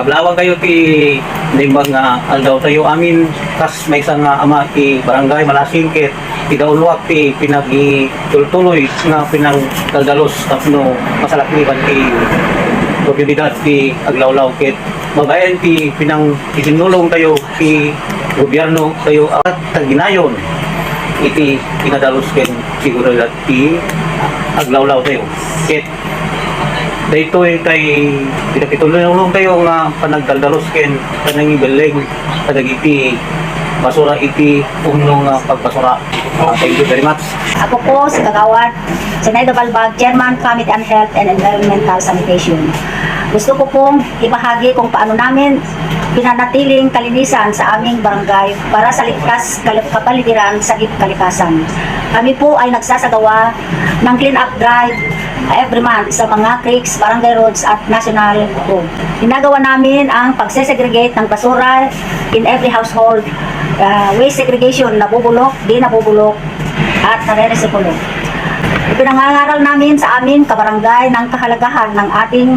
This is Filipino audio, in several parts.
kablawang kayo ti limbang nga aldaw tayo amin kas may isang ama ti barangay Malasing ket tigaulwak ti pinagitultuloy nga pinangdaldalos tapno masalakliban ti komunidad ti Aglawlaw ket magayan ti itinulong tayo ti gobyerno tayo at taginayon iti pinadalos ken siguro ti Aglawlaw tayo ket dito tay pinakitulong tayo nga panagdaldalos ken panangigaling kadagiti basura iti unong pagbasura. Thank you very much. Ako po si Kagawad Senado Balbag, Chairman Committee on Health and Environmental Sanitation. Gusto ko pong ibahagi kung paano namin pinanatiling kalinisan sa aming barangay para sa ligtas kapaligiran sa kalikasan. Kami po ay nagsasagawa ng clean up drive every month sa mga creeks, barangay roads at national road. Ginagawa namin ang pagsesegregate ng basura in every household, waste segregation, nabubulok, di nabubulok, at nare-recycle. Ipinangangaral namin sa aming kabarangay ng kahalagahan ng ating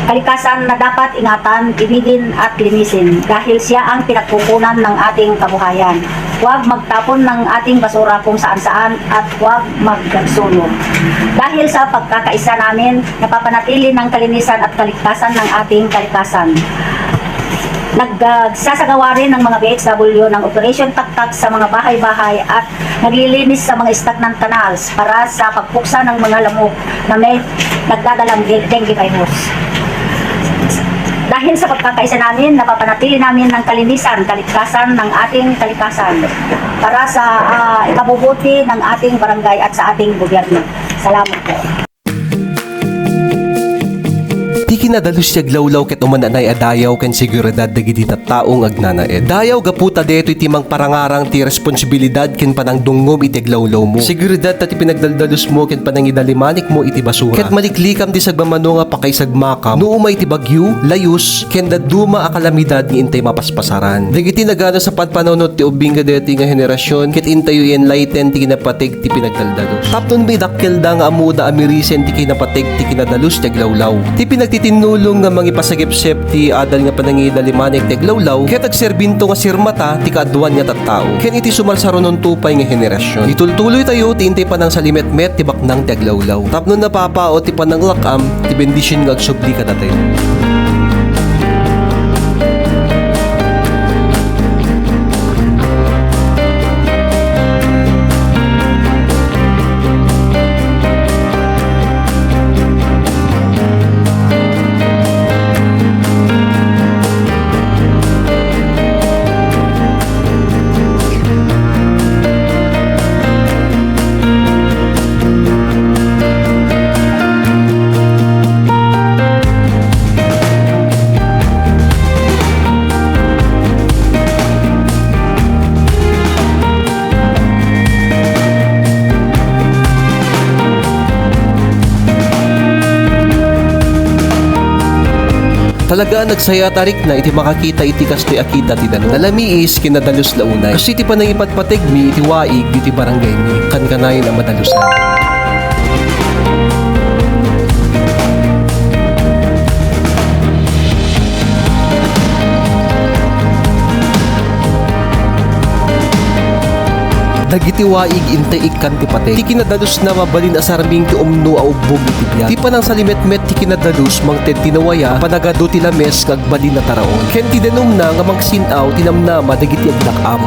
kalikasan na dapat ingatan, ibigin at linisin dahil siya ang pinagkukunan ng ating kabuhayan. Huwag magtapon ng ating basura kung saan-saan at huwag magsunog. Dahil sa pagkakaisa namin, napapanatili ng kalinisan at kaligtasan ng ating kalikasan. Nagsasagawa rin ng mga BXW ng Operation Taktak sa mga bahay-bahay at naglilinis sa mga stagnant canals para sa pagpuksa ng mga lamok na may nagdadalang dengue virus. Dahil sa pagkakaisa namin, napapanatili namin ng kalinisan, kaligtasan ng ating kalikasan para sa ikabubuti ng ating barangay at sa ating gobyerno. Salamat po. Di kinadalos siya glawlaw ket umananay adayaw ken seguridad dagiti tattaong agnanaed. Dayaw gaputa detoy timang parangarang ti responsibilidad ken panangdungom iti glawlaw mo. Seguridad ta ti pinagdaldalos mo ken panangidalimanik mo iti basura. Ket maliklikam ti sagmamano nga pakaisagmakam no umay ti bagyo, layus ken daduma a kalamidad ni intay mapaspasaran. Dagiti nagano sa panpanonot ti ubing kadeti nga henerasyon ket intayo enlighten ti kinapatig ti pinagdaldalos. Tapnon may dakkel da nga amuda amirisen ti kinapatig ti kinadalos ti glawlaw. Ti tinulong nga mangipasagip-sep ti adal nga panangidalimanik ti Aglawlaw ket agserbinto nga sirmata ti kaadwan nga tattao ken iti sumalsaronon tupay nga henerasyon. Itultuloy tayo ti intay panang salimet-met ti baknang ti Aglawlaw. Tapno napapao ti pananglakam ti bendisyon nga agsubli kadatayo. Talaga nagsaya tarik na iti makakita iti kastoy akita ti dano. Nalamiis kinadalos launay. Kasi iti panangipatpatig mi iti waig iti barangay mi kankanayon ang madalusan. Dagiti waig intay ikan ti patay. Ti kinadalos na mabalin asarming ti umno a ubbog iti biyak. Ti panang salimet-met ti kinadalos mangted tinawaya panagado ti lames kag balin na taraon. Ken ti denom na nga mangsinaw tinamnama dagiti aglakam.